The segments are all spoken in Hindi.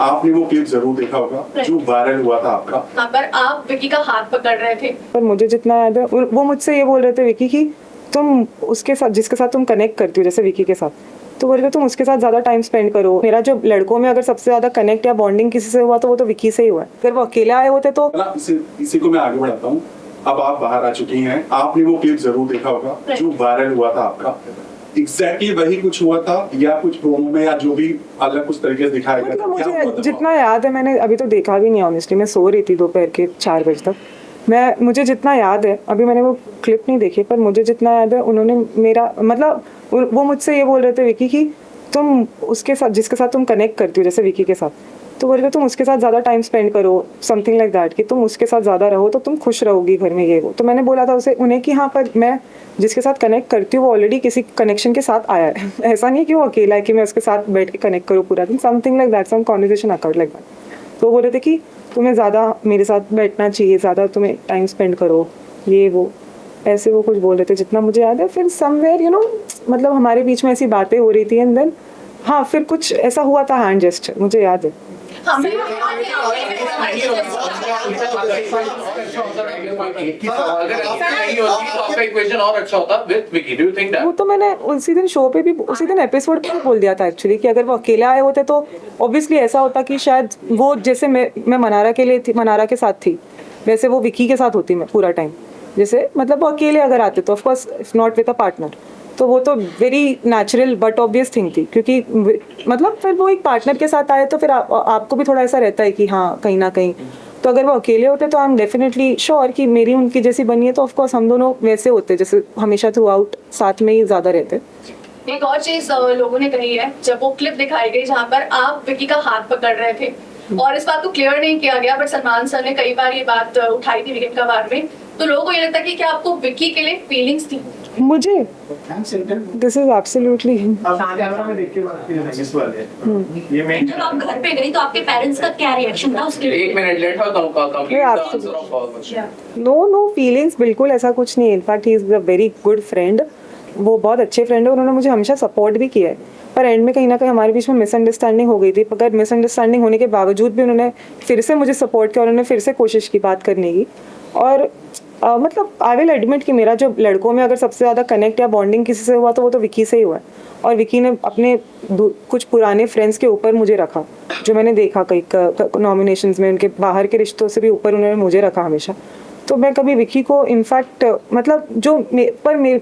आपने वो क्लिप जरूर देखा होगा जो वायरल हुआ था आपका। यहाँ पर आप विकी का हाथ पकड़ रहे थे। पर मुझे जितना याद है वो मुझसे ये बोल रहे थे विकी कि तुम उसके साथ जिसके साथ तुम कनेक्ट करती हो जैसे विकी के साथ, तो बोल रहे तुम उसके साथ ज़्यादा टाइम स्पेंड करो। मेरा जो लड़कों में अगर सबसे ज़्यादा कनेक्ट या बॉन्डिंग किसी से हुआ तो वो तो विकी से ही हुआ है। अगर वो अकेले आए होते तो इसी को मैं आगे बढ़ाता हूँ। अब आप बाहर आ चुकी हैं, आपने वो क्लिप जरूर देखा होगा जो वायरल हुआ था आपका। एग्जैक्टली वही कुछ हुआ था या कुछ प्रोमो में या जो भी अलग कुछ तरीके से दिखाया गया था? मुझे जितना याद है, मैंने अभी तो देखा भी नहीं ऑनेस्टली, मैं सो रही थी दोपहर के 4 बजे तक। मुझे जितना याद है, अभी मैंने वो क्लिप नहीं देखी, पर मुझे जितना याद है उन्होंने मेरा मतलब वो मुझसे ये बोल रहे थे विकी कि तुम उसके साथ जिसके साथ तुम कनेक्ट करती हो जैसे विकी के साथ, तो बोल रहे तुम उसके साथ ज़्यादा टाइम स्पेंड करो, समथिंग लाइक दैट, कि तुम उसके साथ ज़्यादा रहो तो तुम खुश रहोगी घर में, ये वो। तो मैंने बोला था उन्हें कि हाँ, पर मैं जिसके साथ कनेक्ट करती हूँ वो ऑलरेडी किसी कनेक्शन के साथ आया है। ऐसा नहीं है कि वो अकेला है कि मैं उसके साथ बैठ के कनेक्ट करूँ पूरा दिन, something like that, some conversation account like that. तो वो बोल रहे थे कि तुम्हें ज़्यादा मेरे साथ बैठना चाहिए, ज़्यादा तुम्हें टाइम स्पेंड करो, ये वो, ऐसे वो कुछ बोल रहे थे जितना मुझे याद है। फिर समवेयर मतलब हमारे बीच में ऐसी बातें हो रही थी एंड देन हाँ, फिर कुछ ऐसा हुआ था हैंड जेस्चर, मुझे याद है। वो तो मैंने उसी दिन शो पे भी, उसी दिन एपिसोड पे भी बोल दिया था एक्चुअली कि अगर वो अकेले आए होते तो ऑब्वियसली ऐसा होता कि शायद वो जैसे मैं मनारा के लिए थी, मनारा के साथ थी, वैसे वो विकी के साथ होती मैं पूरा टाइम। जैसे मतलब वो अकेले अगर आते तो of course if not with a partner, तो वो तो very natural but obvious thing थी, क्योंकि मतलब फिर वो एक पार्टनर के साथ आए तो फिर आपको भी थोड़ा ऐसा रहता है कि हाँ कहीं ना कहीं। तो अगर वो अकेले होते तो आई एम डेफिनेटली श्योर कि मेरी उनकी जैसी बनी है तो ऑफकोर्स हम दोनों वैसे होते जैसे हमेशा थ्रू आउट साथ में ही ज़्यादा रहते। एक और चीज लोगों ने कही है, जब वो क्लिप दिखाई गई जहाँ पर आप विकी का हाथ पकड़ रहे थे और इस बात को क्लियर नहीं किया गया, बट सलमान सर ने कई बार ये बात उठाई थी वीकेंड का बार में, तो लोगों को ये लगता है कि क्या आपको विकी के लिए फीलिंग्स थी? मुझे दिस इज एब्सोल्युटली, जब आप घर पे गई तो आपके पेरेंट्स का क्या रिएक्शन था उसके लिए? 1 मिनट लेट हो तो नो फीलिंग्स बिल्कुल ऐसा कुछ नहीं। In fact he is a very good friend, वो बहुत अच्छे फ्रेंड है, उन्होंने मुझे हमेशा सपोर्ट भी किया है। पर एंड में कहीं ना कहीं हमारे बीच में मिसअंडरस्टैंडिंग हो गई थी, मगर मिसअंडरस्टैंडिंग होने के बावजूद भी उन्होंने फिर से मुझे सपोर्ट किया, उन्होंने फिर से कोशिश की बात करने की। और मतलब आई विल एडमिट कि मेरा जो लड़कों में अगर सबसे ज़्यादा कनेक्ट या बॉन्डिंग किसी से हुआ तो वो तो विकी से ही हुआ है। और विकी ने अपने कुछ पुराने फ्रेंड्स के ऊपर मुझे रखा, जो मैंने देखा कई नॉमिनेशंस में, उनके बाहर के रिश्तों से भी ऊपर उन्होंने मुझे रखा हमेशा। तो मैं कभी विकी को इनफैक्ट मतलब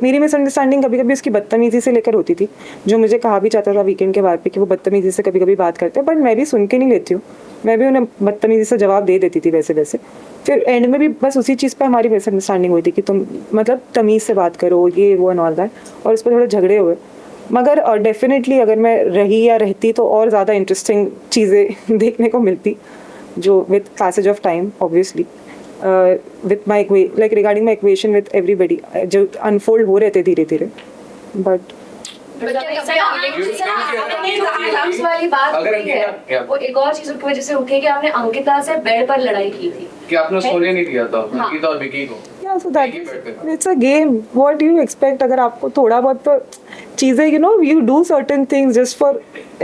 मेरी मिसअंडरस्टैंडिंग कभी कभी उसकी बदतमीज़ी से लेकर होती थी, जो मुझे कहा भी चाहता था वीकेंड के बाद पे कि वो बदतमीज़ी से कभी कभी बात करते हैं, बट मैं भी सुन के नहीं लेती हूँ, मैं भी उन्हें बदतमीज़ी से जवाब दे देती थी वैसे वैसे। फिर एंड में भी बस उसी चीज़ पे हमारी मिसअंडरस्टैंडिंग हुई थी कि तुम मतलब तमीज़ से बात करो, ये वो एंड ऑल दैट, और उस पर थोड़े झगड़े हुए। मगर डेफिनेटली अगर मैं रही या रहती तो और ज़्यादा इंटरेस्टिंग चीज़ें देखने को मिलती, जो with passage of time obviously with my like regarding my equation with everybody जो अनफोल्ड हो रहे थे धीरे धीरे। बट वाली बात होती है, वो एक और चीज की वजह से उठी कि आपने अंकिता से बेड पर लड़ाई की थी कि आपने सोने नहीं दिया था अंकिता और विकी को। Yeah, so that it's a game. What do you expect? अगर आपको थोड़ा बहुत तो चीज़ें you do certain things just for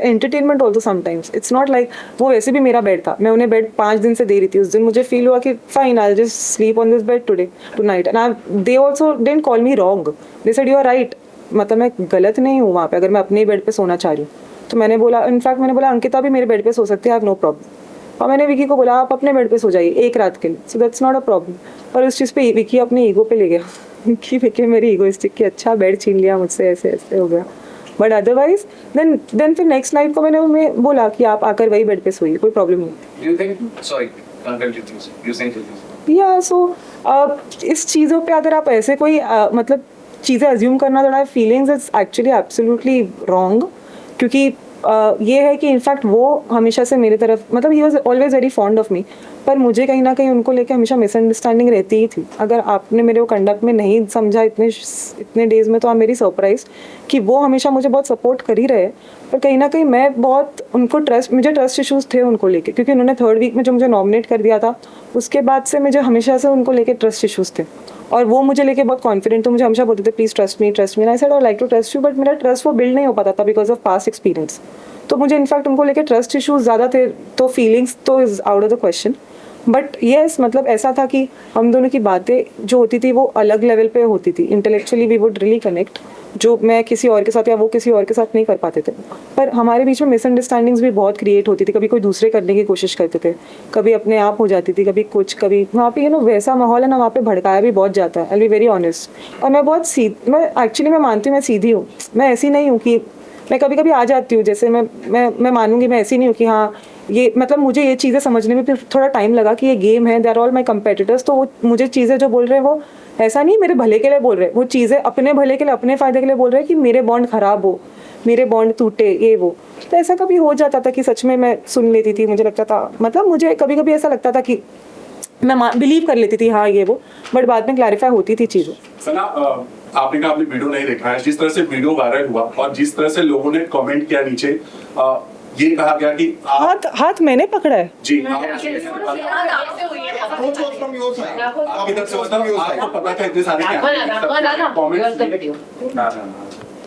entertainment also sometimes. It's not like वो वैसे भी मेरा बेड था, मैं उन्हें बेड 5 दिन से दे रही थी। उस दिन मुझे फील हुआ कि fine, I'll just sleep on this bed tonight. And they also didn't call me wrong. They said you are right. मतलब मैं गलत नहीं हूँ वहाँ पे, अगर मैं अपने बेड पे सोना चाह रही हूँ तो मैंने बोला, इनफैक्ट मैंने बोला अंकिता भी मेरे बेड पे सो सकती है, आई हैव नो प्रॉब्लम। और मैंने विकी को बोला आप अपने बेड पे सो जाइए एक रात के लिए, so that's not a problem. और उस चीज़ पे विकी अपने ईगो पे ले गया कि विकी मेरी ईगोइस्टिक कि अच्छा बेड छीन लिया मुझसे, ऐसे ऐसे हो गया। बट अदरवाइज देन फिर नेक्स्ट नाइट को मैंने उन्हें बोला कि आप आकर वही बेड पे सोइए, कोई प्रॉब्लम नहीं। या सो इस चीज़ों पे अगर आप ऐसे कोई मतलब चीज़ें अज्यूम करना थोड़ा feelings is actually absolutely wrong, क्योंकि ये है कि इनफैक्ट वो हमेशा से मेरे तरफ मतलब he was always very fond of me, पर मुझे कहीं ना कहीं उनको लेके हमेशा मिसअंडरस्टैंडिंग रहती ही थी। अगर आपने मेरे को कंडक्ट में नहीं समझा इतने डेज में तो आप मेरी सरप्राइज कि वो हमेशा मुझे बहुत सपोर्ट कर ही रहे, पर कहीं ना कहीं मैं बहुत उनको मुझे ट्रस्ट इशूज़ थे उनको लेके, क्योंकि उन्होंने 3rd वीक में जो मुझे नॉमिनेट कर दिया था उसके बाद से मुझे हमेशा से उनको लेके ट्रस्ट इशूज़ थे, और वो मुझे लेके बहुत कॉन्फिडेंट थे। मुझे हमेशा बोलते थे please trust me, I said I like to trust you, but मेरा ट्रस्ट वो बिल्ड नहीं हो पाता था बिकॉज ऑफ पास्ट एक्सपीरियंस। तो मुझे इनफैक्ट उनको लेके ट्रस्ट इश्यूज ज़्यादा थे, तो फीलिंग्स तो is out of the question. But yes मतलब ऐसा था कि हम दोनों की बातें जो होती थी वो अलग लेवल पे होती थी, intellectually we would really connect, जो मैं किसी और के साथ या वो किसी और के साथ नहीं कर पाते थे। पर हमारे बीच में मिसअंडरस्टैंडिंग्स भी बहुत क्रिएट होती थी, कभी कोई दूसरे करने की कोशिश करते थे, कभी अपने आप हो जाती थी, कभी कुछ, कभी वहाँ पे वैसा माहौल है ना, वहाँ पे भड़काया भी बहुत जाता है। आई बी वेरी ऑनेस्ट। और मैं बहुत मैं एक्चुअली मैं मानती हूँ मैं सीधी हूँ, मैं ऐसी नहीं हूँ कि मैं कभी कभी आ जाती हूँ, जैसे मैं मानूंगी, मैं ऐसी नहीं हूँ कि हाँ ये मतलब मुझे ये चीज़ें समझने में फिर थोड़ा टाइम लगा कि ये गेम है, they are all my competitors, तो वो मुझे चीज़ें जो बोल रहे हैं वो ऐसा नहीं मेरे भले के लिए बोल रहे हैं, वो चीज़ें अपने भले के लिए, अपने फ़ायदे के लिए बोल रहे हैं कि मेरे बॉन्ड ख़राब हो, मेरे बॉन्ड टूटे, ये वो। तो ऐसा कभी हो जाता था कि सच में मैं सुन लेती थी, मुझे लगता था, मतलब मुझे कभी कभी ऐसा लगता था कि मैं बिलीव कर लेती थी हाँ ये वो, बट बाद में क्लैरिफाई होती थी चीज़ें। सना, आपने कहा आपने वीडियो नहीं देखा है, जिस तरह से वीडियो वायरल हुआ और जिस तरह से लोगों ने कमेंट किया नीचे, ये कहा गया कि आप हाथ मैंने पकड़ा है जी बात आपसे हुई है। आप इधर से मतलब आपको पता था इतने सारे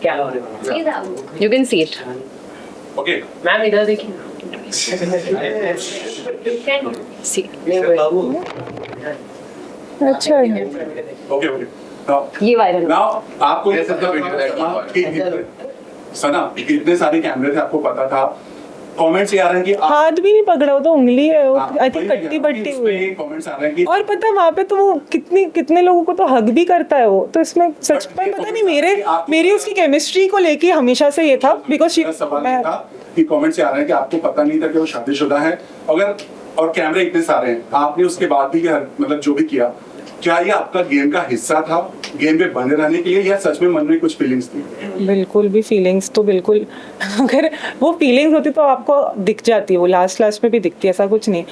क्या हो रहा है? You can see it. Okay ma'am इधर देखिए। See. अच्छा है। ओके ओके ये वायरल नाउ आपको This is the video that was सना इतने सारे कैमरे थे, आपको पता था, कमेंट्स ये आ रहे हैं कि हाथ भी नहीं पकड़ा, वो तो उंगली है, आई थिंक कट्टी बट्टी हुई है। कमेंट्स आ रहे हैं कि और पता है वहाँ पे तो वो कितने लोगों को तो हग भी करता है वो, तो इसमें सच में पता नहीं मेरी उसकी केमिस्ट्री को लेके हमेशा से ये था, बिकॉज मेरा सवाल ये था कि कमेंट्स आ रहे हैं कि आपको पता नहीं था कि वो शादीशुदा है, अगर और कैमरे इतने सारे हैं, आपने उसके बाद भी मतलब जो भी किया, क्या ये आपका गेम का हिस्सा था, गेम पे बने रहने के लिए, या सच में मन में कुछ फीलिंग्स थी? बिल्कुल भी फीलिंग्स तो बिल्कुल अगर वो फीलिंग्स होती तो आपको दिख जाती है, वो लास्ट में भी दिखती है, ऐसा कुछ नहीं।